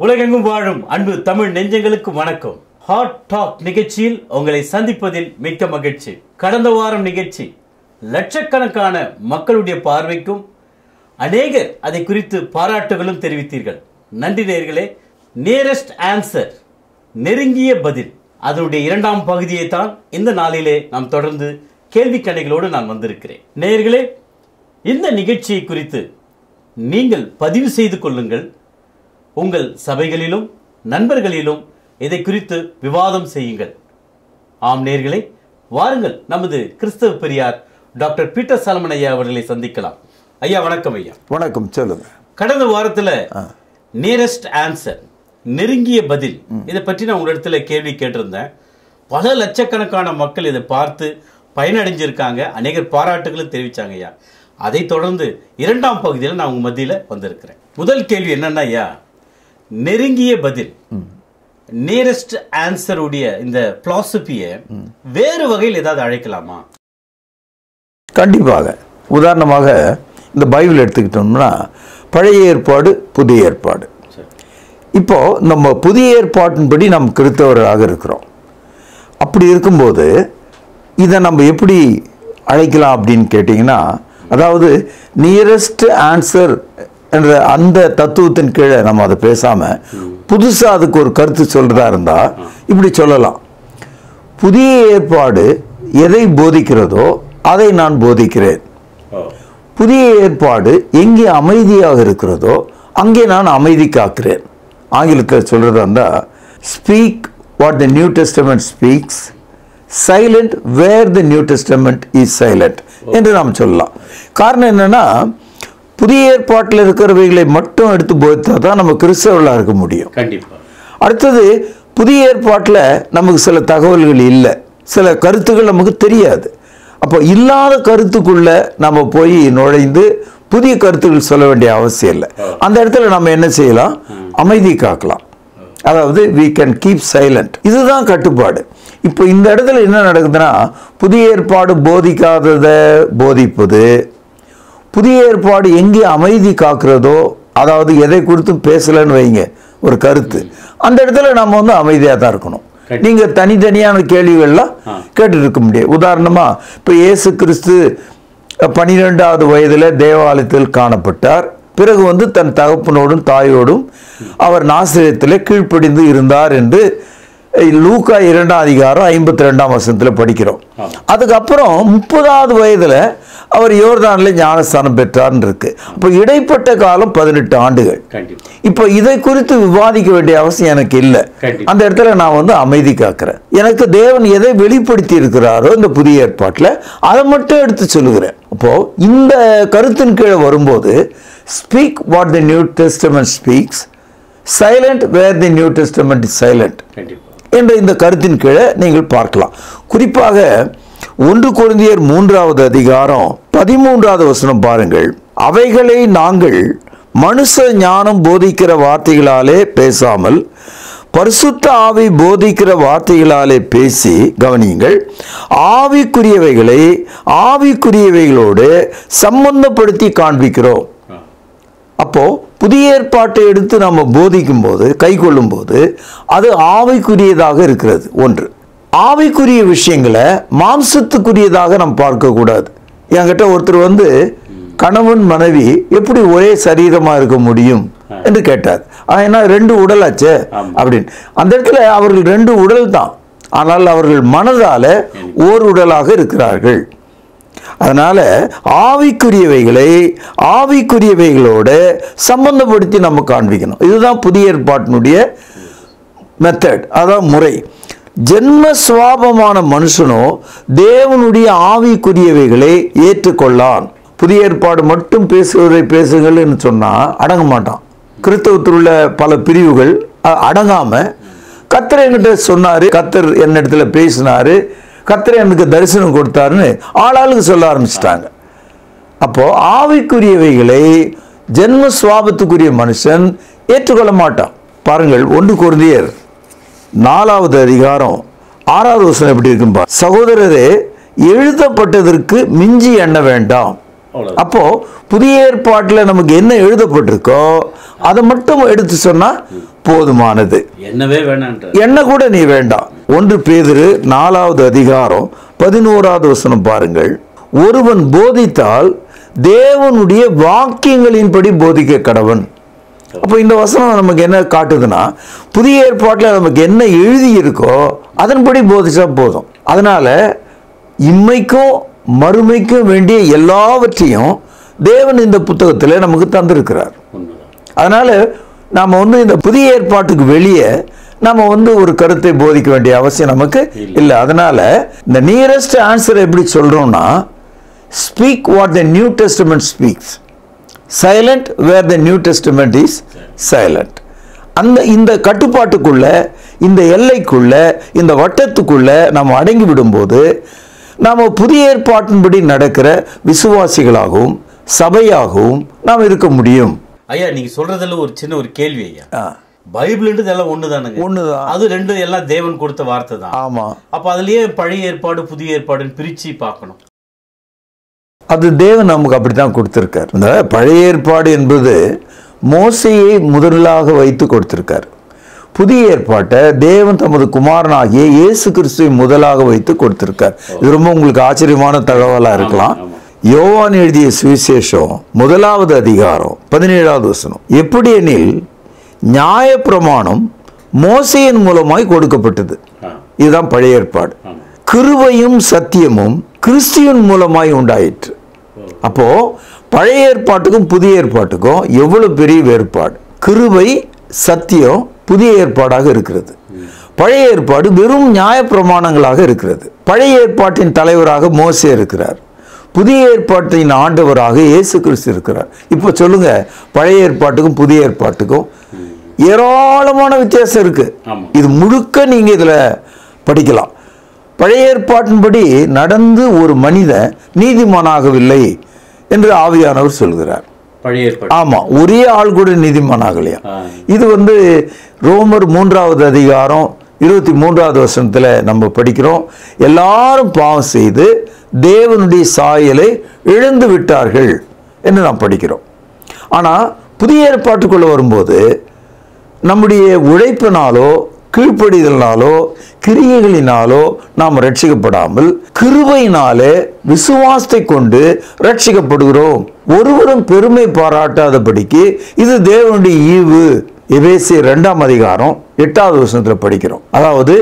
உலகெங்கும் வாழும் அன்பு தமிழ் நெஞ்சங்களுக்கு வணக்கம். ஹாட் டாக் நிகழ்ச்சியில் உங்களை சந்திப்பதில் மிக்க மகிழ்ச்சி. கடந்த வாரம் நிகழ்ச்சி லட்சக்கணக்கான மக்களுடைய பார்வைக்கும் அநேகர் அதை குறித்து பாராட்டுகளும் தெரிவித்தீர்கள். நன்றி நேயர்களே. நியரஸ்ட் ஆன்சர், நெருங்கிய பதில், அதனுடைய இரண்டாம் பகுதியை தான் இந்த நாளிலே நாம் தொடர்ந்து கேள்வி கணைகளோடு நான் வந்திருக்கிறேன். நேயர்களே, இந்த நிகழ்ச்சியை குறித்து நீங்கள் பதிவு செய்து கொள்ளுங்கள். உங்கள் சபைகளிலும் நண்பர்களிலும் இதை குறித்து விவாதம் செய்யுங்கள். ஆம் நேயர்களே, வாருங்கள் நமது கிறிஸ்தவ பெரியார் டாக்டர் பீட்டர் சாலமன் ஐயா அவர்களை சந்திக்கலாம். ஐயா வணக்கம். ஐயா வணக்கம். சொல்லுங்க. கடந்த வாரத்தில் நியரஸ்ட் ஆன்சர், நெருங்கிய பதில், இதை பற்றி நான் உங்களிடத்துல கேள்வி கேட்டிருந்தேன். பல லட்சக்கணக்கான மக்கள் இதை பார்த்து பயனடைஞ்சிருக்காங்க, அநேகர் பாராட்டுகளும் தெரிவிச்சாங்க. ஐயா, அதை தொடர்ந்து இரண்டாம் பகுதியில் நான் உங்க மத்தியில் வந்திருக்கிறேன். முதல் கேள்வி என்னன்னா, ஐயா, நெருங்கிய பதில், நியரஸ்ட் ஆன்சர் உடைய இந்த பிலாசபியை வேறு வகையில் ஏதாவது அழைக்கலாமா? கண்டிப்பாக. உதாரணமாக இந்த பைபிள் எடுத்துக்கிட்டோம்னா பழைய ஏற்பாடு, புதிய ஏற்பாடு. இப்போ நம்ம புதிய ஏற்பாட்டின்படி நம்ம கிறிஸ்தவர்களாக இருக்கிறோம். அப்படி இருக்கும்போது இதை நம்ம எப்படி அழைக்கலாம் அப்படின்னு கேட்டிங்கன்னா, அதாவது நியரஸ்ட் ஆன்சர் என்ற அந்த தத்துவத்தின் கீழே நம்ம அதை பேசாமல் புதுசாக அதுக்கு ஒரு கருத்து சொல்கிறதா இருந்தால் இப்படி சொல்லலாம். புதிய ஏற்பாடு எதை போதிக்கிறதோ அதை நான் போதிக்கிறேன். புதிய ஏற்பாடு எங்கே அமைதியாக இருக்கிறதோ அங்கே நான் அமைதி காக்கிறேன். ஆங்கிலத்தில் சொல்கிறதா இருந்தால், speak what the New Testament speaks, silent where the New Testament is silent என்று நாம் சொல்லலாம். காரணம் என்னென்னா, புதிய ஏற்பாட்டில் இருக்கிறவைகளை மட்டும் எடுத்து போதித்தா தான் நம்ம கிறிஸ்தவர்களாக இருக்க முடியும். அடுத்தது, புதிய ஏற்பாட்டில் நமக்கு சில தகவல்கள் இல்லை, சில கருத்துக்கள் நமக்கு தெரியாது. அப்போ இல்லாத கருத்துக்குள்ள நம்ம போய் நுழைந்து புதிய கருத்துக்கள் சொல்ல வேண்டிய அவசியம் இல்லை. அந்த இடத்துல நம்ம என்ன செய்யலாம்? அமைதி காக்கலாம். அதாவது we can keep silent. இதுதான் கட்டுப்பாடு. இப்போ இந்த இடத்துல என்ன நடக்குதுன்னா, புதிய ஏற்பாடு போதிக்காததை போதிப்பது, புதிய ஏற்பாடு எங்கே அமைதி காக்கிறதோ, அதாவது எதை குறித்தும் பேசலன்னு வைங்க ஒரு கருத்து, அந்த இடத்துல நம்ம அமைதியாக தான் இருக்கணும். நீங்க தனித்தனியான கேள்விகள்லாம் கேட்டு இருக்க முடியாது. உதாரணமா இப்போ இயேசு கிறிஸ்து 12வது வயதில் தேவாலயத்தில் காணப்பட்டார். பிறகு தன் தகப்பனோடும் தாயோடும் அவர் நாசரேத்தில் கீழ்ப்படிந்து இருந்தார் என்று லூக்கா 2ஆம் அதிகாரம் 52ஆம் வசனத்தில் படிக்கிறோம். அதுக்கப்புறம் 30வது வயதில் அவர் யோர்தானில் ஞானஸ்தானம் பெற்றார்னு இருக்கு. அப்போ இடைப்பட்ட காலம் 18 ஆண்டுகள். இப்போ இதை குறித்து விவாதிக்க வேண்டிய அவசியம் எனக்கு இல்லை. அந்த இடத்துல நான் அமைதி காக்கிறேன். எனக்கு தேவன் எதை வெளிப்படுத்தி இருக்கிறாரோ இந்த புதிய ஏற்பாட்டில் அதை மட்டும் எடுத்து சொல்லுகிறேன். அப்போ இந்த கருத்தின் கீழே வரும்போது, speak what the New Testament speaks, silent where the New Testament is silent என்ற இந்த கருத்தின் கீழே நீங்கள் பார்க்கலாம். குறிப்பாக 1 கொரிந்தியர் 3வது அதிகாரம் 13வது வசனம் பாருங்கள். அவைகளை நாங்கள் மனுஷ ஞானம் போதிக்கிற வார்த்தைகளாலே பேசாமல் பரிசுத்த ஆவி போதிக்கிற வார்த்தைகளாலே பேசி, கவனியுங்கள், ஆவிக்குரியவைகளை ஆவிக்குரியவைகளோடு சம்பந்தப்படுத்தி காண்பிக்கிறோம். அப்போ புதிய ஏற்பாட்டை எடுத்து நம்ம போதிக்கும் போது, கை கொள்ளும் போது அது ஆவிக்குரியதாக இருக்கிறது. ஒன்று, ஆவிக்குரிய விஷயங்களை மாம்சத்துக்குரியதாக நம்ம பார்க்கக்கூடாது. என்கிட்ட ஒருத்தர் கணவன் மனைவி எப்படி ஒரே சரீரமா இருக்க முடியும் என்று கேட்டார். ஏன்னா 2 உடலாச்சே அப்படின்னு. அந்த இடத்துல அவர்கள் 2 உடல் தான், ஆனால் அவர்கள் மனதால ஓர் உடலாக இருக்கிறார்கள். அதனால ஆவிக்குரியவைகளை ஆவிக்குரியவைகளோடு சம்பந்தப்படுத்தி நம்ம காண்பிக்கணும். இதுதான் புதிய ஏற்பாட்டினுடைய மெத்தட், அதான் முறை. ஜென்ம சுவாபமான மனுஷனோ தேவனுடைய ஆவிக்குரியவைகளை ஏற்றுக்கொள்ளான். புதிய ஏற்பாடு மட்டும் பேசுவதை பேசுங்கள்னு சொன்னா அடங்க மாட்டான். கிறிஸ்தவத்தில் உள்ள பல பிரிவுகள் அடங்காம, கர்த்தர் என்கிட்ட சொன்னாரு, கர்த்தர் என்னிடத்துல பேசினாரு, கர்த்தர் எனக்கு தரிசனம் கொடுத்தாருன்னு ஆளாளுக்கு சொல்ல ஆரம்பிச்சிட்டாங்க. அப்போ ஆவிக்குரியவைகளை ஜென்ம சுவாபத்துக்குரிய மனுஷன் ஏற்றுக்கொள்ள மாட்டான். பாருங்கள், 1 கொரிந்தியர் 4வது அதிகாரம் 6வது வசனம் எப்படி இருக்கும். சகோதரரே, எழுதப்பட்டதற்கு மிஞ்சி எண்ண வேண்டாம். அவ்வளவுதான். அப்போ புதிய ஏற்பாட்டில் நமக்கு என்ன எழுதப்பட்டிருக்கோ அதை மட்டும் எடுத்து சொன்னா போதுமானது. என்னவே வேணான்ற என்ன கூட நீ வேண்டாம். 1 பேதுரு 4வது அதிகாரம் 11வது வசனம் பாருங்கள். ஒருவன் போதித்தால் தேவனுடைய வாக்கியங்களின்படி போதிக்க கடவன். அப்போ இந்த வசனம் நமக்கு என்ன காட்டுதுன்னா, புதிய ஏற்பாட்டில் நமக்கு என்ன எழுதி இருக்கோ அதன்படி போதிச்சா போதும். அதனால இம்மைக்கும் மறுமைக்கும் வேண்டிய எல்லாவற்றையும் தேவன் இந்த புத்தகத்தில் நமக்கு தந்திருக்கிறார். அதனால நாம இந்த புதிய ஏற்பாட்டுக்கு வெளியே நம்ம ஒரு கருத்தை போதிக்க வேண்டிய அவசியம் நமக்கு இல்லை. அதனால இந்த நியரஸ்ட் ஆன்சர் எப்படி சொல்றோம்னா, speak what the New Testament speaks, silent where the New Testament is silent. இந்த கட்டுப்பாட்டுக்குள்ள, இந்த எல்லைக்குள்ள, இந்த வட்டத்துக்குள்ள நம்ம அடங்கி விடும்போது நாம புதிய ஏற்பாட்டின்படி நடக்கிற விசுவாசிகளாகவும் சபையாகவும் நாம் இருக்க முடியும். ஐயா, நீங்க சொல்றதுல ஒரு சின்ன ஒரு கேள்வி ஐயா. பைபிள்ன்றது எல்லாம் ஒண்ணுதானுங்க? ஒண்ணுதான். அது ரெண்டும் எல்லாம் தேவன் கொடுத்த வார்த்தை தான். ஆமா. அப்ப அதுலயே பழைய ஏற்பாடு புதிய ஏற்பாடுன்னு பிரிச்சு பார்க்கணும். அது தேவன் நமக்கு அப்படித்தான் கொடுத்திருக்கார். இந்த பழைய ஏற்பாடு என்பது மோசையை முதலாக வைத்து கொடுத்திருக்கார். புதிய ஏற்பாட்டை தேவன் தமது குமாரனாகிய இயேசு கிறிஸ்துவை முதலாக வைத்து கொடுத்திருக்கார். இது ரொம்ப உங்களுக்கு ஆச்சரியமான தகவலா இருக்கலாம். யோவான் எழுதிய சுவிசேஷம் 1வது அதிகாரம் 17வது வசனம். எப்படி எனில் நியாயப்பிரமாணம் மோசையின் மூலமாய் கொடுக்கப்பட்டது. இதுதான் பழைய ஏற்பாடு. கிருபையும் சத்தியமும் கிறிஸ்துவின் மூலமாய் உண்டாயிற்று. அப்போ பழைய ஏற்பாட்டுக்கும் புதிய ஏற்பாட்டுக்கும் எவ்வளவு பெரிய வேறுபாடு. கிருபை சத்தியம் புதிய ஏற்பாடாக இருக்கிறது. பழைய ஏற்பாடு வெறும் நியாயப்பிரமாணங்களாக இருக்கிறது. பழைய ஏற்பாட்டின் தலைவராக மோசே இருக்கிறார். புதிய ஏற்பாட்டின் ஆண்டவராக இயேசு கிறிஸ்து இருக்கிறார். இப்போ சொல்லுங்க, பழைய ஏற்பாட்டுக்கும் புதிய ஏற்பாட்டுக்கும் ஏராளமான வித்தியாசம் இருக்கு. இது முழுக்க நீங்க இதுல படிக்கலாம். பழைய ஏற்பாட்டின்படி நடந்து ஒரு மனிதன் நீதிமானாகவில்லை என்று ஆவியானவர் சொல்கிறார். ஆமா, ஒரே ஆள் கூட நீதிமானாகலையா. இது ரோமர் 3வது அதிகாரம் 23வது வசனத்துல நம்ம படிக்கிறோம். எல்லாரும் பாவம் செய்து தேவனுடைய சாயலை இழந்து விட்டார்கள் என்று நாம் படிக்கிறோம். ஆனா புதிய ஏற்பாட்டுக்குள்ள வரும்போது நம்முடைய உழைப்பினாலோ கீழ்ப்படிதலினாலோ கிரியைகளினாலோ நாம் ரட்சிக்கப்படாமல் கிருபையினாலே விசுவாசத்தை கொண்டு ரட்சிக்கப்படுகிறோம். ஒருவரும் பெருமை பாராட்டாதபடிக்கு இது தேவனுடைய ஈவு. எபேசியர் 2ஆம் அதிகாரம் 8வது வசனத்துல படிக்கிறோம். அதாவது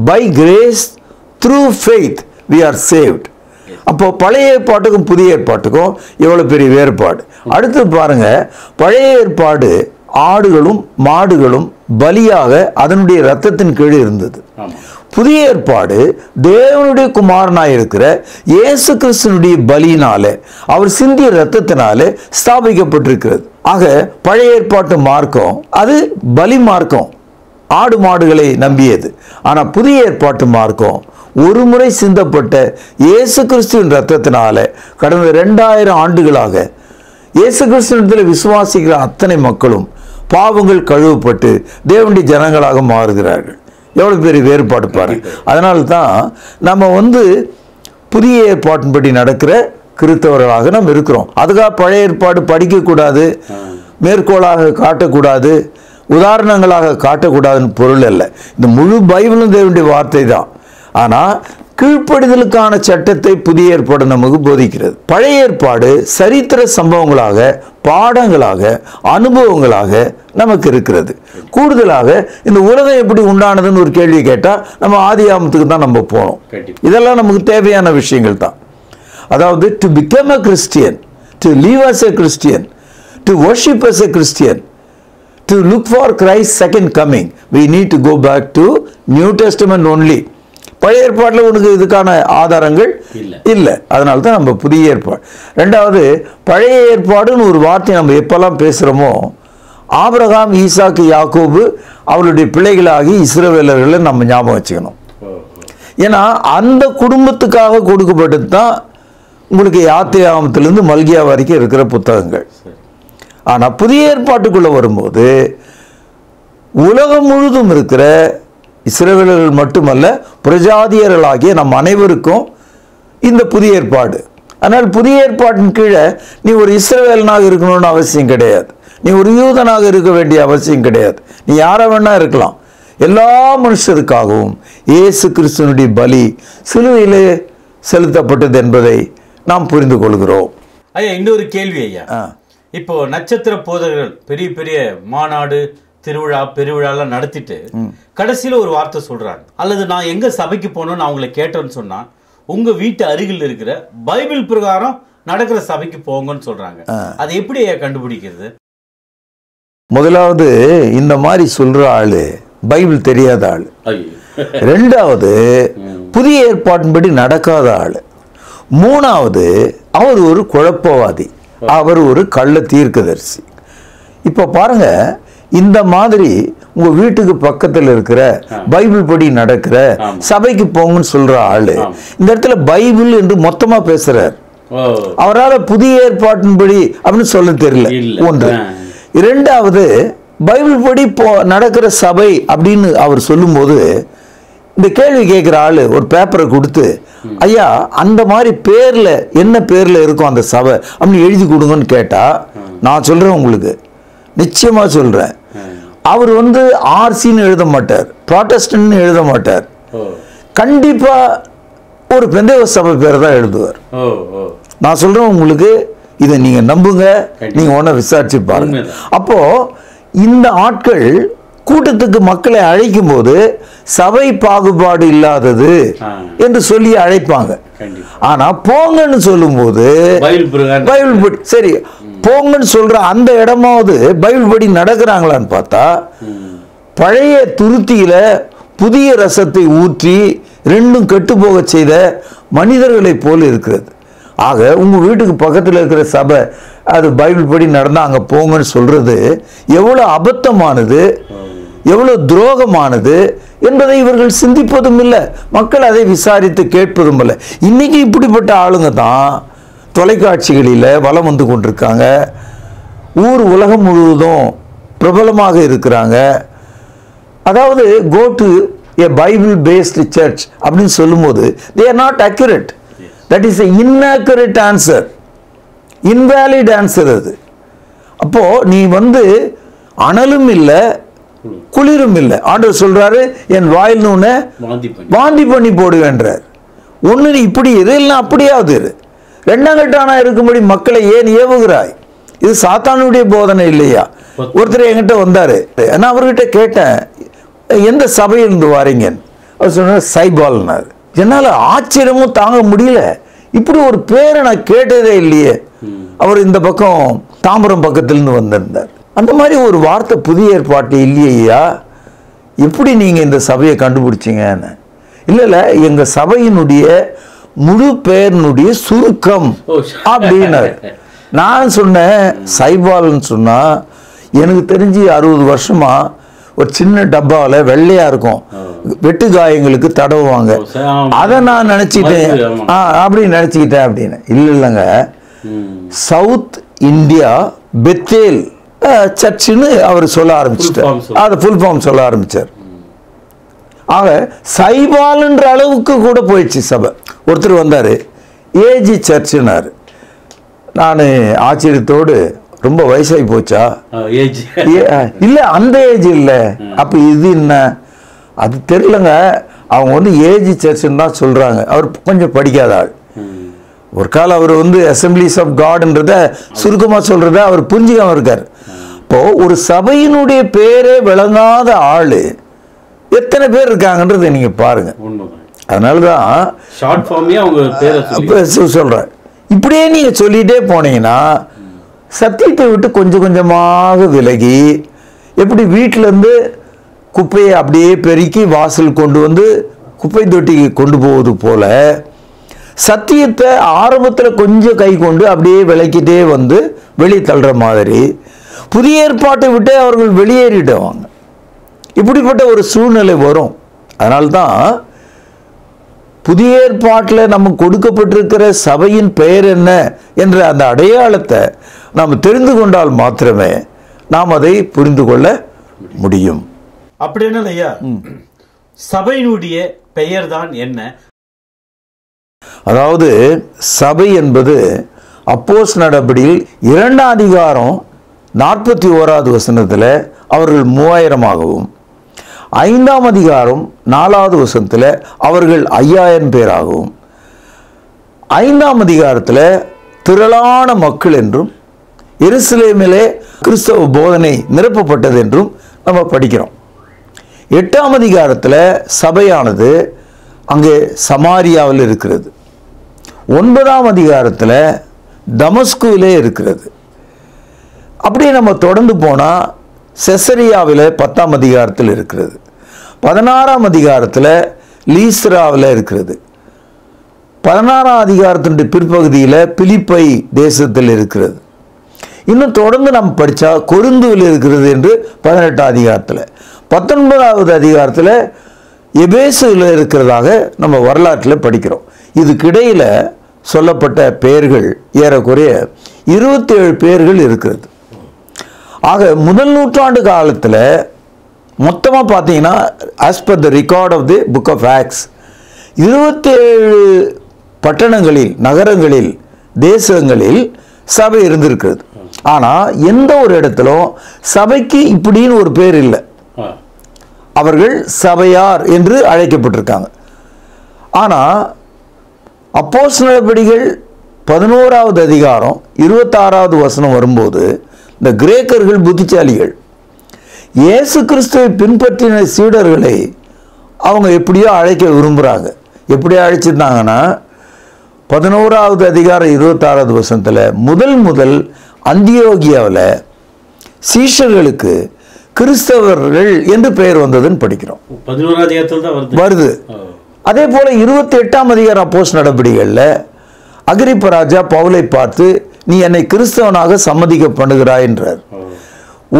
by grace through faith we are saved. அப்போ பழைய ஏற்பாட்டுக்கும் புதிய ஏற்பாட்டுக்கும் எவ்வளவு பெரிய வேறுபாடு. அடுத்து பாருங்க, பழைய ஏற்பாடு ஆடுகளும் மாடுகளும் பலியாக அதனுடைய இரத்தத்தின் கீழ் இருந்தது. புதிய ஏற்பாடு தேவனுடைய குமாரனாய் இருக்கிற இயேசு கிறிஸ்துவினுடைய பலியினாலே, அவர் சிந்திய இரத்தத்தினாலே ஸ்தாபிக்கப்பட்டிருக்கிறது. ஆக பழைய ஏற்பாட்டு மார்க்கம் அது பலி மார்க்கம், ஆடு மாடுகளை நம்பியது. ஆனா புதிய ஏற்பாட்டு மார்க்கம் ஒரு முறை சிந்தப்பட்ட இயேசு கிறிஸ்துவின் இரத்தத்தினால கடந்த 2000 ஆண்டுகளாக இயேசு கிறிஸ்துவிடத்தில் விசுவாசிக்கிற அத்தனை மக்களும் பாவங்கள் கழுவப்பட்டு தேவனுடைய ஜனங்களாக மாறுகிறார்கள். எவ்வளவு பெரிய வேறுபாடு பாருங்க. அதனால தான் நம்ம புதிய ஏற்பாட்டின்படி நடக்கிற கிறிஸ்தவர்களாக நாம் இருக்கிறோம். அதுக்காக பழைய ஏற்பாடு படிக்கக்கூடாது, மேற்கோளாக காட்டக்கூடாது, உதாரணங்களாக காட்டக்கூடாதுன்னு பொருள் அல்ல. இந்த முழு பைபிளும் தேவனுடைய வார்த்தை தான். ஆனா கீழ்ப்படிதலுக்கான சட்டத்தை புதிய ஏற்பாடு நமக்கு போதிக்கிறது. பழைய ஏற்பாடு சரித்திர சம்பவங்களாக, பாடங்களாக, அனுபவங்களாக நமக்கு இருக்கிறது. கூடுதலாக இந்த உலகம் எப்படி உண்டானதுன்னு ஒரு கேள்வி கேட்டா நம்ம ஆதியாகமத்துக்கு தான் நம்ம போனோம். இதெல்லாம் நமக்கு தேவையான விஷயங்கள் தான். அதாவது to become a Christian, to live as a Christian, to worship as a Christian, to look for Christ's second coming, we need to go back to New Testament only. பழைய ஏற்பாட்டில் உனக்கு இதுக்கான ஆதாரங்கள் இல்லை. அதனால தான் நம்ம புதிய ஏற்பாடு. ரெண்டாவது, பழைய ஏற்பாடுன்னு ஒரு வார்த்தை நம்ம எப்பெல்லாம் பேசுகிறோமோ, ஆபிரகாம், ஈசாக்கு, யாக்கோபு அவருடைய பிள்ளைகளாகி இஸ்ரவேலர்களை நம்ம ஞாபகம் வச்சுக்கணும். ஏன்னா அந்த குடும்பத்துக்காக கொடுக்கப்பட்டது தான் உங்களுக்கு யாத்திராகமத்திலிருந்து மல்கியா வரைக்கும் இருக்கிற புத்தகங்கள். ஆனால் புதிய ஏற்பாட்டுக்குள்ளே வரும்போது உலகம் முழுதும் இருக்கிற இஸ்ரவேலர்கள் மட்டுமல்ல, பிரஜாதியர்களாகிய நம் அனைவருக்கும் இந்த புதிய ஏற்பாடு அதனால் புதிய ஏற்பாட்டின் கீழே நீ ஒரு இஸ்ரவேலனாக இருக்கணும்னு அவசியம் கிடையாது, நீ ஒரு யூதனாக இருக்க வேண்டிய அவசியம் கிடையாது, நீ யாரை வேணா இருக்கலாம். எல்லா மனுஷருக்காகவும் இயேசு கிறிஸ்துவனுடைய பலி சிலுவையிலே செலுத்தப்பட்டது என்பதை நாம் புரிந்து கொள்கிறோம். ஐயா, இன்னொரு கேள்வி ஐயா. இப்போ நட்சத்திர போதகர்கள் பெரிய பெரிய மாநாடு, திருவிழா, பெருவிழாலாம் நடத்திட்டு கடைசியில ஒரு வார்த்தை சொல்றாங்க, அல்லது நான் எங்க சபைக்கு போகணும்னு அவங்களை கேட்டேன்னு சொன்னா உங்க வீட்டு அருகில் இருக்கிற பைபிள் பிரகாரம் நடக்கிற சபைக்கு போங்கன்னு சொல்றாங்க. அதை எப்படி ஐயா கண்டுபிடிக்கிறது? முதலாவது, இந்த மாதிரி சொல்ற ஆளு பைபிள் தெரியாத ஆளு. ரெண்டாவது, புதிய ஏற்பாட்டின்படி நடக்காத ஆளு. மூணாவது, அவர் ஒரு குழப்பவாதி, அவர் ஒரு கள்ள தீர்க்கதரிசி. இப்ப பாருங்க, இந்த மாதிரி உங்க வீட்டுக்கு பக்கத்தில் இருக்கிற பைபிள் படி நடக்கிற சபைக்கு போங்கன்னு சொல்ற ஆளு இந்த இடத்துல பைபிள் என்று மொத்தமா பேசுறார். அவரால் புதிய ஏற்பாட்டின்படி அப்படின்னு சொல்ல தெரியல. ஒன்று. இரண்டாவது, பைபிள் படி நடக்கிற சபை அப்படின்னு அவர் சொல்லும்போது இந்த கேள்வி கேட்கிற ஆளு ஒரு பேப்பரை கொடுத்து, ஐயா அந்த மாதிரி பேர்ல என்ன பேர்ல இருக்கும் அந்த சபை அப்படின்னு எழுதி கொடுங்கன்னு கேட்டா, நான் சொல்றேன் உங்களுக்கு, நிச்சயமா சொல்றேன், அவர் ஆர்சின்னு எழுத மாட்டார், ப்ராட்டஸ்டன்ட்னு எழுத மாட்டார், கண்டிப்பா ஒரு பெந்தேகோஸ்து சபை பேரை தான் எழுதுவார். நான் சொல்றேன் உங்களுக்கு, இதை நீங்க நம்புங்க, நீங்க ஒன்ன விசாரிச்சு பாருங்க. அப்போ இந்த ஆட்கள் கூட்டத்துக்கு மக்களை அழைக்கும் போது சபை பாகுபாடு இல்லாதது என்று சொல்லி அழைப்பாங்க. ஆனா போங்கன்னு சொல்லும் போது பைபிள் படி சரி போங்கன்னு சொல்ற அந்த இடமாவது பைபிள் படி நடக்கிறாங்களான்னு பார்த்தா பழைய துருத்தியில புதிய ரசத்தை ஊற்றி ரெண்டும் கெட்டு போக செய்த மனிதர்களை போல இருக்கிறது. ஆக உங்க வீட்டுக்கு பக்கத்தில் இருக்கிற சபை அது பைபிள் படி நடந்தா அங்க போங்கன்னு சொல்றது எவ்வளவு அபத்தமானது, எவ்வளவு துரோகமானது என்பதை இவர்கள் சிந்திப்பதும் இல்லை, மக்கள் அதை விசாரித்து கேட்பதும் இல்லை. இன்னைக்கு இப்படிப்பட்ட ஆளுங்க தான் தொலைக்காட்சிகளில் வலம் வந்து கொண்டிருக்காங்க, ஊர் உலகம் முழுவதும் பிரபலமாக இருக்கிறாங்க. அதாவது go to a Bible based church அப்படின்னு சொல்லும்போது they are not accurate, that is an inaccurate answer, invalid answer. அது அப்போ நீ அனலும் இல்லை குளிரும் இல்லை. ஆண்டவர் சொல்றாரு, என் வாயில் நூனை வாந்தி பண்ணி போடுவேன்றார். ஒண்ணு நீ இப்படி இரு, இல்லை அப்படியாவது இரு. ரெண்டாம் கட்டானா இருக்கும்படி மக்களை ஏன் ஏவுகிறாய்? இது சாத்தானுடைய போதனை இல்லையா? ஒருத்தர் என்கிட்ட வந்தாரு, நான் அவர்கிட்ட கேட்டேன், எந்த சபையிலிருந்து வாரீங்க? அவர் சொன்னார் சைபால்னார். என்னால ஆச்சரியமும் தாங்க முடியல, இப்படி ஒரு பேரை நான் கேட்டதே இல்லையே. அவர் இந்த பக்கம் தாம்பரம் பக்கத்திலிருந்து வந்திருந்தார். அந்த மாதிரி ஒரு வார்த்தை புதிய ஏற்பாட்டு இல்லையா? எப்படி நீங்க இந்த சபையை கண்டுபிடிச்சீங்கன்னு? இல்ல எங்க சபையினுடைய முழு பெயரினுடைய சுருக்கம் அப்படின்னாரு. நான் சொன்னேன் சைபால்னு சொன்னா, எனக்கு தெரிஞ்சு 60 வருஷமா ஒரு சின்ன டப்பாவில் வெள்ளையா இருக்கும், வெட்டு காயங்களுக்கு தடவுவாங்க, அதை நான் நினைச்சிட்டேன் அப்படின்னு நினைச்சுக்கிட்டேன் அப்படின்னு. இல்லைங்க, சவுத் இந்தியா பெத்தேல் சர்ச்சுன்னு அவர் சொல்ல ஆரம்பிச்சுட்டார், அதை ஃபுல் ஃபார்ம் சொல்ல ஆரம்பிச்சார். ஆக சைபால்ன்ற அளவுக்கு கூட போயிடுச்சு சபை. ஒருத்தர் வந்தாரு, ஏஜி சர்ச்சுன்னாரு. நான் ஆச்சரியத்தோடு, ரொம்ப வயசாகி போச்சா? இல்ல அந்த ஏஜ் இல்ல, அப்ப இது என்ன அது தெரியலங்க. அவங்க ஏஜி சர்ச்சுன்னு தான் சொல்றாங்க. அவர் கொஞ்சம் படிக்காத ஆள். ஒரு காலம் அவர் அசம்பிளிஸ் ஆஃப் காட்ன்றத சுருக்கமா சொல்றத அவர் புரிஞ்சுக்காம இருக்காரு. இப்போ ஒரு சபையினுடைய பேரே விளங்காத ஆளு எத்தனை பேர் இருக்காங்கன்றதை நீங்க பாருங்க. அதனாலதான் சொல்றேன். இப்படியே நீங்க சொல்லிட்டே போனீங்கன்னா சத்தியத்தை விட்டு கொஞ்சம் கொஞ்சமாக விலகி, எப்படி வீட்டில இருந்து குப்பையை அப்படியே பெருக்கி வாசல் கொண்டு குப்பை தொட்டிக்கு கொண்டு போவது போல, சத்தியத்தை ஆரம்பத்தில் கொஞ்சம் கை கொண்டு அப்படியே விளக்கிட்டே வெளியே தள்ளுற மாதிரி புதிய ஏற்பாட்டை விட்டு அவர்கள் வெளியேறிடுவாங்க. இப்படிப்பட்ட ஒரு சூழ்நிலை வரும். அதனால்தான் புதிய ஏற்பாட்டில் நமக்கு கொடுக்கப்பட்டிருக்கிற சபையின் பெயர் என்ன என்ற அந்த அடையாளத்தை நாம் தெரிந்து கொண்டால் மாத்திரமே நாம் அதை புரிந்து கொள்ள முடியும். அப்படி என்ன ஐயா, சபையினுடைய பெயர் தான் என்ன? அதாவது சபை என்பது அப்போஸ்தலர் நடபடியில் 2 அதிகாரம் 41வது வசனத்தில் அவர்கள் 3000ஆகவும் 5ஆம் அதிகாரம் 4வது வசனத்தில் அவர்கள் 5000 பேராகவும் 5ஆம் அதிகாரத்தில் திரளான மக்கள் என்றும் எருசலேமிலே கிறிஸ்தவ போதனை நிரப்பப்பட்டது என்றும் நம்ம படிக்கிறோம். 8ஆம் அதிகாரத்தில் சபையானது அங்கே சமாரியாவில் இருக்கிறது. 9ஆம் அதிகாரத்தில் தமஸ்குவிலே இருக்கிறது. அப்படியே நம்ம தொடர்ந்து போனால் செசரியாவில் 10ஆம் அதிகாரத்தில் இருக்கிறது. 16ஆம் அதிகாரத்தில் லீஸ்திராவில் இருக்கிறது. 16ஆம் அதிகாரத்தினுடைய பிற்பகுதியில் பிலிப்பை தேசத்தில் இருக்கிறது. இன்னும் தொடர்ந்து நம்ம படித்தா கொரிந்துவில் இருக்கிறது என்று 18ஆம் அதிகாரத்தில், 19வது அதிகாரத்தில் எபேசுவில் இருக்கிறதாக நம்ம வரலாற்றில் படிக்கிறோம். இதுக்கிடையில் சொல்லப்பட்ட பெயர்கள் ஏறக்குறைய 27 பெயர்கள் இருக்கிறது. ஆக முதல் நூற்றாண்டு காலத்தில் மொத்தமாக பார்த்தீங்கன்னா as per the record of the book of Acts 27 பட்டணங்களில், நகரங்களில், தேசங்களில் சபை இருந்திருக்கிறது. ஆனால் எந்த ஒரு இடத்திலும் சபைக்கு இப்படின்னு ஒரு பேர் இல்லை. அவர்கள் சபையார் என்று அழைக்கப்பட்டிருக்காங்க. ஆனால் அப்போஸ்தலர் நடபடிகள் 11வது அதிகாரம் 26வது வசனம் வரும்போது இந்த கிரேக்கர்கள் புத்திசாலிகள் இயேசு கிறிஸ்துவை பின்பற்றின சீடர்களை அவங்க எப்படியோ அழைக்க விரும்புகிறாங்க. எப்படி அழைச்சிருந்தாங்கன்னா 11வது அதிகாரம் 26வது வசனத்தில் முதல் அந்தியோகியாவில் சீஷர்களுக்கு கிறிஸ்தவர்கள் என்று பெயர் வந்ததுன்னு படிக்கிறோம். 11ஆம் அதிகாரத்தில் தான் வருது. அதே போல 28ஆம் அதிகாரம் அப்போஸ்தலர் நடபடிகளில் அகிரிப்ப ராஜா பவுலை பார்த்து நீ என்னை கிறிஸ்தவனாக சம்மதிக்க பண்ணுகிறாய் என்றார்.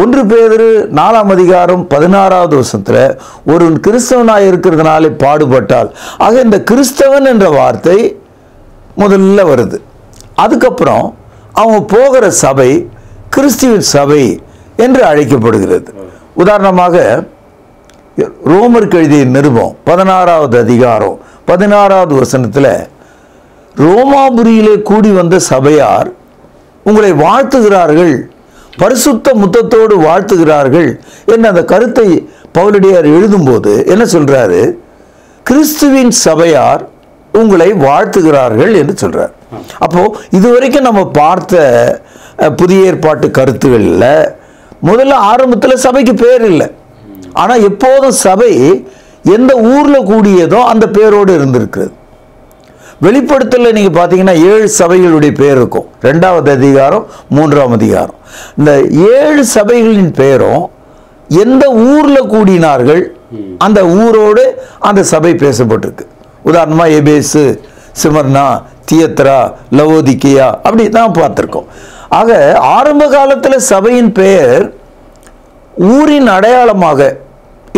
1 பேதுரு 4ஆம் அதிகாரம் 16வது வசனத்தில் ஒரு கிறிஸ்தவனாக இருக்கிறதுனாலே பாடுபட்டால், ஆக இந்த கிறிஸ்தவன் என்ற வார்த்தை முதல்ல வருது. அதுக்கப்புறம் அவங்க போகிற சபை கிறிஸ்துவின் சபை என்று அழைக்கப்படுகிறது. உதாரணமாக ரோமருக்கு எழுதிய நிருபம் 16வது அதிகாரம் 16வது வசனத்தில் ரோமாபுரியிலே கூடி வந்த சபையார் உங்களை வாழ்த்துகிறார்கள், பரிசுத்த முத்தத்தோடு வாழ்த்துகிறார்கள் என்று அந்த கருத்தை பவுலடியார் எழுதும்போது என்ன சொல்றாரு? கிறிஸ்துவின் சபையார் உங்களை வாழ்த்துகிறார்கள் என்று சொல்றார். அப்போ இதுவரைக்கும் நம்ம பார்த்த புதிய ஏற்பாட்டு கருத்துகளில் முதல்ல ஆரம்பத்தில் சபைக்கு பேர் இல்லை. ஆனால் எப்போதும் சபை எந்த ஊரில் கூடியதோ அந்த பேரோடு இருந்திருக்கிறது. வெளிப்படுத்தல நீங்கள் பார்த்தீங்கன்னா 7 சபைகளுடைய பேர் இருக்கும். 2வது அதிகாரம் 3ஆம் அதிகாரம். இந்த 7 சபைகளின் பெயரும் எந்த ஊரில் கூடினார்கள் அந்த ஊரோடு அந்த சபை பேசப்பட்டிருக்கு. உதாரணமாக எபேசு, சிமர்னா, தியத்ரா, லவோதிக்கியா அப்படி தான் பார்த்துருக்கோம். ஆக ஆரம்ப காலத்தில் சபையின் பெயர் ஊரின் அடையாளமாக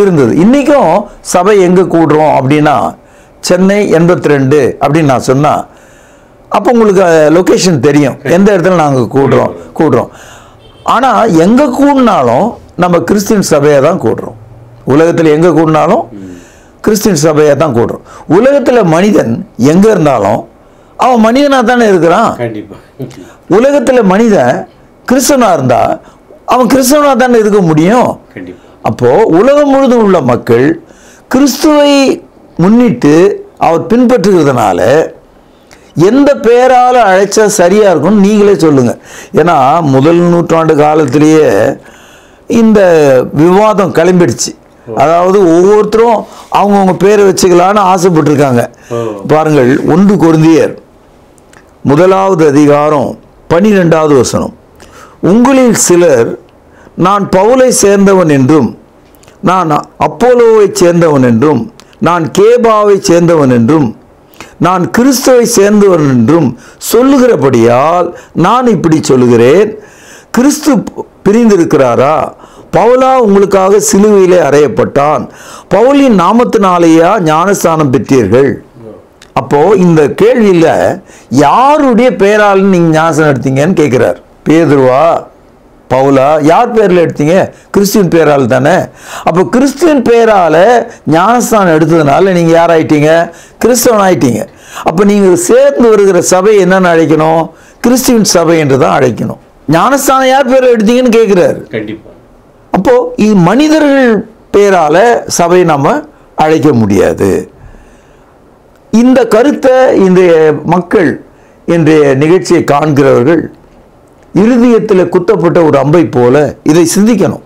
இருந்தது. இன்றைக்கும் சபை எங்கே கூடுறோம் அப்படின்னா சென்னை 82 அப்படின்னு நான் சொன்னால் அப்போ உங்களுக்கு லொக்கேஷன் தெரியும், எந்த இடத்துல நாங்கள் கூடுறோம். ஆனால் எங்கே கூடினாலும் நம்ம கிறிஸ்டின் சபையை தான் கூடுறோம். உலகத்தில் எங்கே கூடினாலும் கிறிஸ்டின் சபையை தான் கூடுறோம். உலகத்தில் மனிதன் எங்கே இருந்தாலும் அவன் மனிதனாக தானே இருக்கிறான். உலகத்தில் மனிதன் கிறிஸ்தவனாக இருந்தால் அவன் கிறிஸ்தவனாக தானே இருக்க முடியும். அப்போது உலகம் முழுதும் உள்ள மக்கள் கிறிஸ்துவை முன்னிட்டு அவர் பின்பற்றுகிறதுனால எந்த பெயரால் அழைச்சா சரியாக இருக்கும்னு நீங்களே சொல்லுங்கள். ஏன்னா முதல் நூற்றாண்டு காலத்திலேயே இந்த விவாதம் கிளம்பிடுச்சு. அதாவது ஒவ்வொருத்தரும் அவங்கவுங்க பேரை வச்சுக்கலான்னு ஆசைப்பட்டிருக்காங்க. பாருங்கள், 1 கொரிந்தியர் 1வது அதிகாரம் 12வது வசனம். உங்களில் சிலர் நான் பவுலை சேர்ந்தவன் என்றும், நான் அப்போலோவை சேர்ந்தவன் என்றும், நான் கேபாவை சேர்ந்தவன் என்றும், நான் கிறிஸ்துவை சேர்ந்தவன் என்றும் சொல்லுகிறபடியால் நான் இப்படி சொல்லுகிறேன். கிறிஸ்து பிரிந்திருக்கிறாரா? பவுலா உங்களுக்காக சிலுவையிலே அறையப்பட்டான். பவுலின் நாமத்தினாலேயா ஞானஸ்தானம் பெற்றீர்கள்? அப்போ இந்த கேள்வியில் யாருடைய பெயரால் நீங்க ஞானஸ்தானம் எடுத்தீங்கன்னு கேட்கிறார். பேதுருவா, பவுலா? யார் பேரில் எடுத்தீங்க? கிறிஸ்துவின் பேரால் தானே. அப்போ கிறிஸ்துவின் பேரால் ஞானஸ்தானம் எடுத்ததுனால நீங்கள் யார் ஆயிட்டீங்க? கிறிஸ்தவன் ஆயிட்டீங்க. அப்போ நீங்கள் சேர்ந்து வருகிற சபை என்னன்னு அழைக்கணும்? கிறிஸ்துவின் சபை என்று தான் அழைக்கணும். ஞானஸ்தானம் யார் பேரில் எடுத்தீங்கன்னு கேட்குறாரு. கண்டிப்பா. அப்போ இது மனிதர்கள் பேரால சபையை நம்ம அழைக்க முடியாது. இந்த கருத்தை இன்றைய மக்கள், இன்றைய நிகழ்ச்சியை காண்கிறவர்கள் இருதயத்தில் குத்தப்பட்ட ஒரு அம்பை போல இதை சிந்திக்கணும்.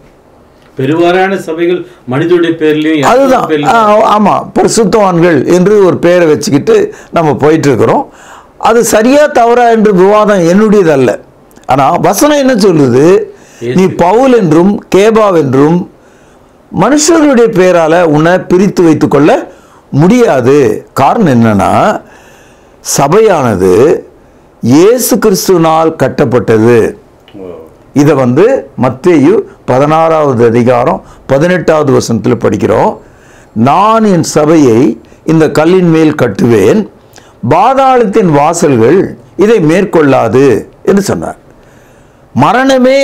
பெருவாரான சபைகள் மனிதனுடைய பேர்லயும், அதுதான். ஆமா, பரிசுத்தவான்கள் என்று ஒரு பேரை வச்சுக்கிட்டு நம்ம போயிட்டு இருக்கிறோம். அது சரியா தவறா என்று விவாதம் என்னுடையது அல்ல. ஆனா வசனம் என்ன சொல்லுது? நீ பவுல் என்றும் கேபா என்றும் மனுஷர்களுடைய பேரால உன்னை பிரித்து வைத்துக் கொள்ள முடியாது. காரணம் என்னன்னா, சபையானது இயேசு கிறிஸ்துவினால் கட்டப்பட்டது. இதை மத்தேயு 16வது அதிகாரம் 18வது வசனத்தில் படிக்கிறோம். நான் என் சபையை இந்த கல்லின் மேல் கட்டுவேன், பாதாளத்தின் வாசல்கள் இதை மேற்கொள்ளாது என்று சொன்னார். மரணமே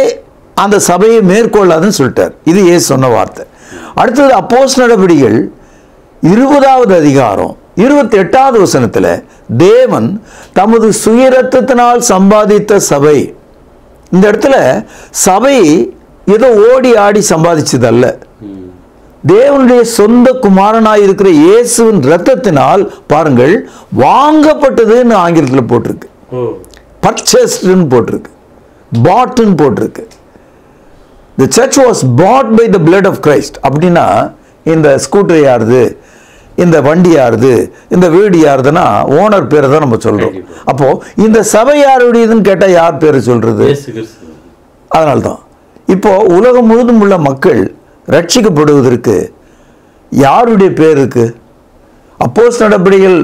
அந்த சபையை மேற்கொள்ளாதுன்னு சொல்லிட்டார். இது இயேசு சொன்ன வார்த்தை. அடுத்தது அப்போஸ்தலர் நடபடிகள் 20வது அதிகாரம் 28வது வசனத்தில் தேவன் தமது சுயரத்தத்தினால் சம்பாதித்த சபை. இந்த இடத்துல சபை ஏதோ ஓடி ஆடி சம்பாதிச்சது அல்ல. தேவனுடைய சொந்த குமாரனாய் இருக்கிற இயேசுவின் ரத்தத்தினால் பாருங்கள் வாங்கப்பட்டதுன்னு ஆங்கிலத்தில் போட்டிருக்கு. பர்ச்சேஸ்டுன்னு போட்டிருக்கு, பாட்னு போட்டிருக்கு. The church was bought by the blood of Christ. அப்படின்னா இந்த ஸ்கூட்டர் யாருது, இந்த வண்டி யாருது, இந்த வீடு யாருதுன்னா ஓனர் பேரை தான் நம்ம சொல்றோம். அப்போ இந்த சபை யாருடையதுன்னு கேட்டா யார் பேரை சொல்றது? அதனால்தான் இப்போ உலகம் முழுதும் உள்ள மக்கள் ரட்சிக்கப்படுவதற்கு யாருடைய பேர் இருக்கு? அப்போஸ்தலர் நடபடிகள்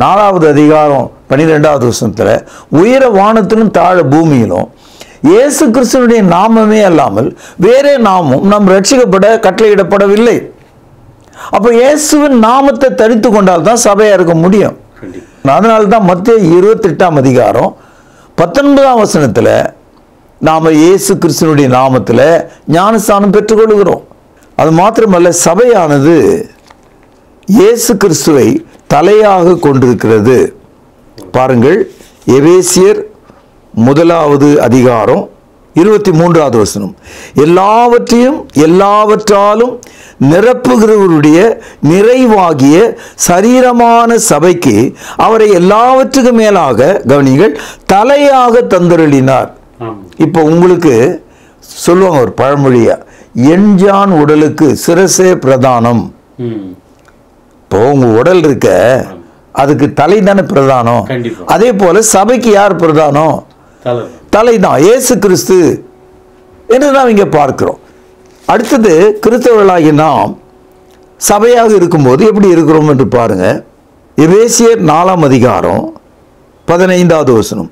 4வது அதிகாரம் 12வது வசனத்துல உயர வானத்திலும் தாழ பூமியிலும் இயேசு கிறிஸ்துவினுடைய நாமமே அல்லாமல் வேறே நாமும் நாம் ரட்சிக்கப்பட கட்டளையிடப்படவில்லை. அப்போ இயேசுவின் நாமத்தை தரித்து கொண்டால் தான் சபையா இருக்க முடியும். அதனால்தான் மத்தேயு 28ஆம் அதிகாரம் 19ஆம் வசனத்துல நாம இயேசு கிறிஸ்துவினுடைய நாமத்துல ஞானஸ்தானம் பெற்றுக்கொள்கிறோம். அது மாத்திரமல்ல, சபையானது இயேசு கிறிஸ்துவை தலையாக கொண்டிருக்கிறது. பாருங்கள், எபேசியர் 1வது அதிகாரம் 23வது வசனம், எல்லாவற்றையும் எல்லாவற்றாலும் நிரப்புகிறவருடைய நிறைவாகிய சரீரமான சபைக்கு அவரை எல்லாவற்றுக்கும் மேலாக கவனிங்கள் தலையாக தந்தருளினார். இப்போ உங்களுக்கு சொல்லுவாங்க ஒரு பழமொழியா, எண்ஜான் உடலுக்கு சிரசே பிரதானம். இப்போ உங்க உடல் இருக்க, அதுக்கு தலை தானே பிரதானம். அதே போல சபைக்கு யார் பிரதானம்? தலைதான், இயேசு கிறிஸ்து என்று நாம் இங்கே பார்க்கிறோம். அடுத்தது, கிறிஸ்தவர்களாகி நாம் சபையாக இருக்கும்போது எப்படி இருக்கிறோம் என்று பாருங்க. எபேசியர் 4ஆம் அதிகாரம் 15வது வசனம்,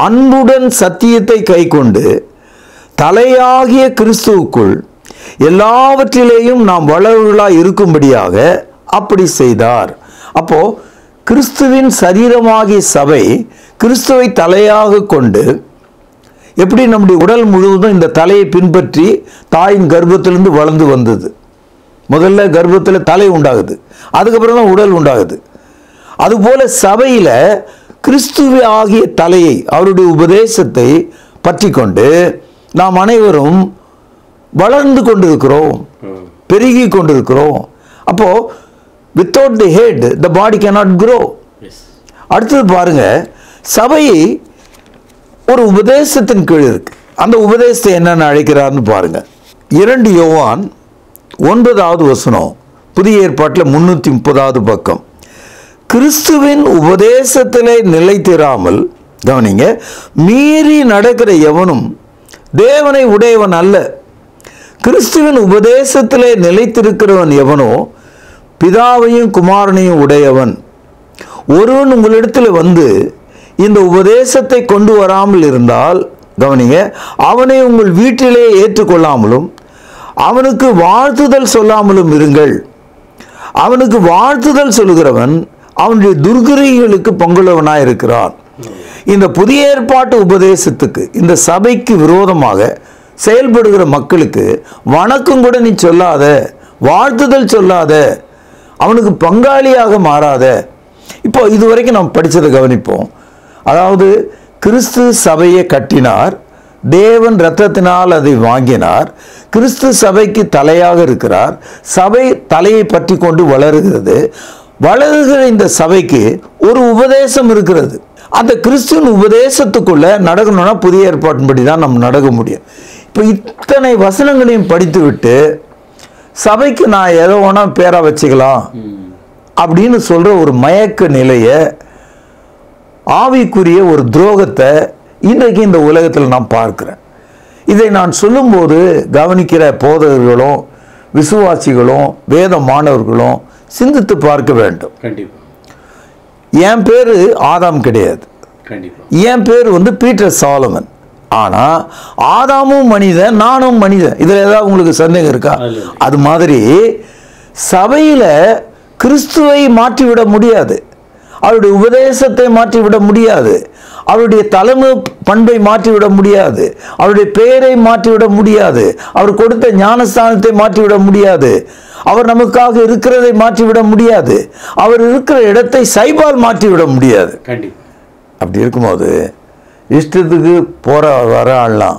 அன்புடன் சத்தியத்தை கைக்கொண்டு தலையாகிய கிறிஸ்துவுக்குள் எல்லாவற்றிலேயும் நாம் வளர்வர்களாய் இருக்கும்படியாக அப்படி செய்தார். அப்போ கிறிஸ்துவின் சரீரமாகிய சபை கிறிஸ்துவை தலையாக கொண்டு எப்படி நம்முடைய உடல் முழுவதும் இந்த தலையை பின்பற்றி தாயின் கர்ப்பத்திலிருந்து வளர்ந்து வந்தது. முதல்ல கர்ப்பத்தில் தலை உண்டாகுது, அதுக்கப்புறம் தான் உடல் உண்டாகுது. அதுபோல சபையில கிறிஸ்துவ ஆகிய தலையை, அவருடைய உபதேசத்தை பற்றி கொண்டு நாம் அனைவரும் வளர்ந்து கொண்டிருக்கிறோம், பெருகி கொண்டிருக்கிறோம். அப்போ without the head the body cannot grow. அடுத்தது பாருங்க, சபை ஒரு உபதேசத்தின் கீழ் இருக்கு. அந்த உபதேசத்தை என்னன்னு அழைக்கிறார்னு பாருங்க. 2 யோவான் 9வது வசனம், புதிய ஏற்பாட்டில் 330வது பக்கம், கிறிஸ்துவின் உபதேசத்திலே நிலைத்திராமல் கவனிங்க, மீறி நடக்கிற எவனும் தேவனை உடையவன் அல்ல. கிறிஸ்துவின் உபதேசத்திலே நிலைத்திருக்கிறவன் எவனோ பிதாவையும் குமாரனையும் உடையவன். ஒருவன் உங்களிடத்தில் வந்து இந்த உபதேசத்தை கொண்டு வராமல் இருந்தால் கவனிங்க, அவனை உங்கள் வீட்டிலே ஏற்றுக்கொள்ளாமலும் அவனுக்கு வாழ்த்துதல் சொல்லாமலும் இருங்கள். அவனுக்கு வாழ்த்துதல் சொல்லுகிறவன் அவனுடைய துர்கிரியைகளுக்கு பங்குள்ளவனாய் இருக்கிறான். இந்த புதிய ஏற்பாட்டு உபதேசத்துக்கு, இந்த சபைக்கு விரோதமாக செயல்படுகிற மக்களுக்கு வணக்கம் கூட நீ சொல்லாத, வாழ்த்துதல் சொல்லாத, அவனுக்கு பங்காளியாக மாறாத. இப்போ இதுவரைக்கும் நாம் படித்ததை கவனிப்போம். அதாவது கிறிஸ்து சபையை கட்டினார், தேவன் இரத்தத்தினால் அதை வாங்கினார், கிறிஸ்து சபைக்கு தலையாக இருக்கிறார், சபை தலையை பற்றி கொண்டு வளருகிறது. வளருகிற இந்த சபைக்கு ஒரு உபதேசம் இருக்கிறது. அந்த கிறிஸ்துவின் உபதேசத்துக்குள்ள நடக்கணும்னா புதிய ஏற்பாட்டின்படி தான் நம்ம நடக்க முடியும். இப்போ இத்தனை வசனங்களையும் படித்து விட்டு சபைக்கு நான் எதோ வேணா பேரா வச்சுக்கலாம் அப்படின்னு சொல்ற ஒரு மயக்க நிலையை, ஆவிக்குரிய ஒரு துரோகத்தை இன்றைக்கு இந்த உலகத்தில் நான் பார்க்கிறேன். இதை நான் சொல்லும்போது கவனிக்கிற போதகர்களும் விசுவாசிகளும் வேத மாணவர்களும் சிந்தித்து பார்க்க வேண்டும். என் பேரு ஆதாம் கிடையாது, என் பேர் பீட்டர் சாலமன். ஆனா ஆதாமும் மனிதன், நானும் மனிதன். இதுல ஏதாவது உங்களுக்கு சந்தேகம் இருக்கா? அது மாதிரி சபையில கிறிஸ்துவை மாற்றிவிட முடியாது, அவருடைய உபதேசத்தை மாற்றிவிட முடியாது, அவருடைய தலைமை பண்பை மாற்றிவிட முடியாது, அவருடைய பெயரை மாற்றிவிட முடியாது, அவர் கொடுத்த ஞானஸ்தானத்தை மாற்றிவிட முடியாது, அவர் நமக்காக இருக்கிறதை மாற்றிவிட முடியாது, அவர் இருக்கிற இடத்தை சைபால் மாற்றிவிட முடியாது. அப்படி இருக்கும்போது இஷ்டத்துக்கு போற வர ஆடலாம்.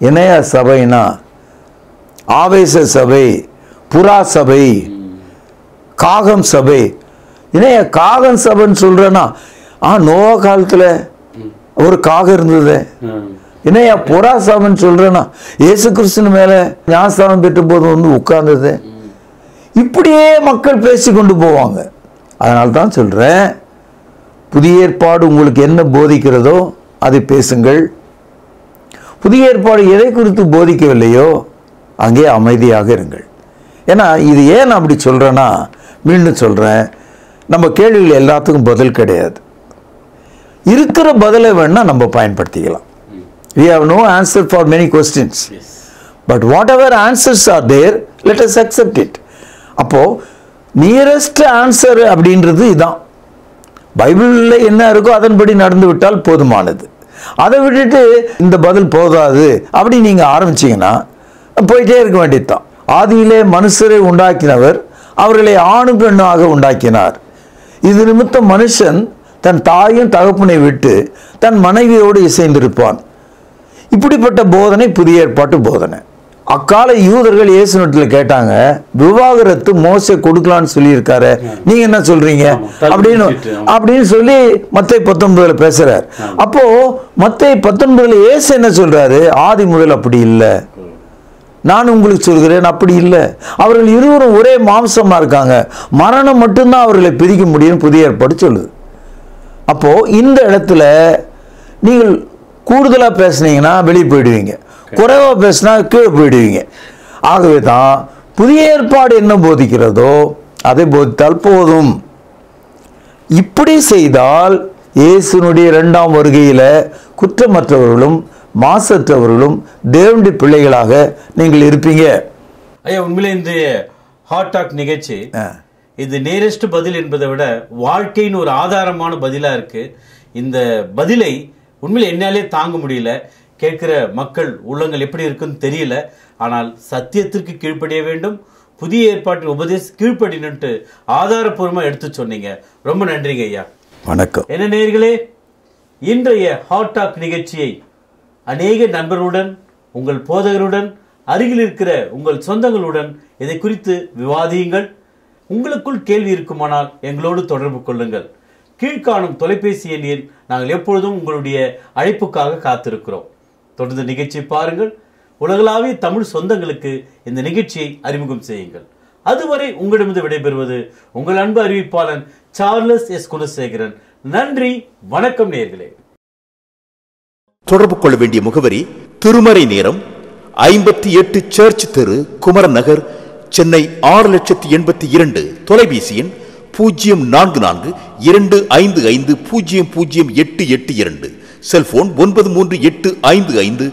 இணைய சபைனா ஆவேச சபை, புறா சபை, காகம் சபை. இணைய காகம் சபைன்னு சொல்றேன்னா நோவா காலத்துல ஒரு காகம் இருந்தது. இணைய புறா சபைன்னு சொல்றேன்னா இயேசு கிறிஸ்து மேல ஞானஸ்தானம் பெற்ற போது உட்கார்ந்தது. இப்படியே மக்கள் பேசி கொண்டு போவாங்க. அதனால தான் சொல்றேன், புதிய ஏற்பாடு உங்களுக்கு என்ன போதிக்கிறதோ அதை பேசுங்கள். புதிய ஏற்பாடு எதை குறித்து போதிக்கவில்லையோ அங்கே அமைதியாக இருங்கள். ஏன்னா இது ஏன் அப்படி சொல்றேன்னா, மீண்டும் சொல்றேன், நம்ம கேள்விகள் எல்லாத்துக்கும் பதில் கிடையாது. இருக்கிற பதிலை வேணா நம்ம பயன்படுத்திக்கலாம். We have no answer for many questions. But whatever answers are there, let us accept it. அப்போ நியரஸ்ட் ஆன்சர் அப்படின்றது இதான். பைபிளில் என்ன இருக்கோ அதன்படி நடந்து விட்டால் போதுமானது. அதை விட்டுட்டு இந்த பதில் போதாது அப்படி நீங்க ஆரம்பிச்சீங்கன்னா போயிட்டே இருக்க வேண்டியதுதான். ஆதியிலே மனுஷரை உண்டாக்கினவர் அவர்களை ஆணு பெண்ணாக உண்டாக்கினார். இது நிமித்தம் மனுஷன் தன் தாயும் தகப்பனை விட்டு தன் மனைவியோடு இசைந்திருப்பான். இப்படிப்பட்ட போதனை புதிய ஏற்பாட்டு போதனை. அக்கால யூதர்கள் இயேசுனிடத்துல கேட்டாங்க, விவாகரத்து மோசே கொடுக்கலான்னு சொல்லியிருக்காரு, நீங்க என்ன சொல்றீங்க அப்படின்னு சொல்லி மத்தேயு 19 பேசுறார். அப்போ மத்தேயு 19 இயேசு என்ன சொல்றாரு? ஆதி முதல் அப்படி இல்லை, நான் உங்களுக்கு சொல்கிறேன் அப்படி இல்லை. அவர்கள் இருவரும் ஒரே மாம்சமா இருக்காங்க, மரணம் மட்டும்தான் அவர்களை பிரிக்க முடியும் புதிய ஏற்பாடு சொல்லுது. அப்போ இந்த இடத்துல நீங்கள் கூடுதலா பேசுனீங்கன்னா வெளியே போயிடுவீங்க, குறைவா பேசினா கீழே போயிடுவீங்க. ஆகவே தான் புதிய ஏற்பாடு என்ன போதிக்கிறதோ அதை போதித்தால் போதும். இப்படி செய்தால் இயேசுனுடைய 2ஆம் வருகையில குற்றமற்றவர்களும் மாசற்றவர்களும் தேவனுடைய பிள்ளைகளாக நீங்கள் இருப்பீங்க. ஐயா, உண்மையிலே இந்த ஹாட் டாக் நிகழ்ச்சி இது நேரஸ்ட் பதில் என்பதை விட வாழ்க்கையின் ஒரு ஆதாரமான பதிலா இருக்கு. இந்த பதிலை உண்மையில என்னாலே தாங்க முடியல. கேட்கிற மக்கள் உள்ளங்கள் எப்படி இருக்குன்னு தெரியல. ஆனால் சத்தியத்திற்கு கீழ்ப்படிய வேண்டும், புதிய ஏற்பாட்டின் உபதேசம் கீழ்ப்படினுட்டு ஆதாரப்பூர்வமா எடுத்து சொன்னீங்க. ரொம்ப நன்றிங்க ஐயா. வணக்கம். என்ன நேயர்களே, இன்றைய ஹாட் டாக் நிகழ்ச்சியை அநேக நண்பர்களுடன், உங்கள் போதகருடன், அருகில் இருக்கிற உங்கள் சொந்தங்களுடன் இதை குறித்து விவாதியுங்கள். உங்களுக்குள் கேள்வி இருக்குமானால் எங்களோடு தொடர்பு கொள்ளுங்கள். கீழ்காணும் தொலைபேசி எண்ணில் நாங்கள் எப்பொழுதும் உங்களுடைய அழைப்புக்காக காத்திருக்கிறோம். தொடர்ந்து நிகழ்ச்சியை பாருங்கள். உலகளாவிய தமிழ் சொந்தங்களுக்கு இந்த நிகழ்ச்சியை அறிமுகம் செய்யுங்கள். அதுவரை உங்களிடமிருந்து விடைபெறுவது உங்கள் அன்பு அறிவிப்பாளன் சார்லஸ் எஸ் குலசேகரன். நன்றி, வணக்கம் நேயர்களே. தொடர்பு கொள்ள வேண்டிய முகவரி: திருமறை நேரம், 58 சர்ச் தெரு, குமரன் நகர், சென்னை 6,82,000. தொலைபேசி எண் 044255008882. செல்போன் 93855000.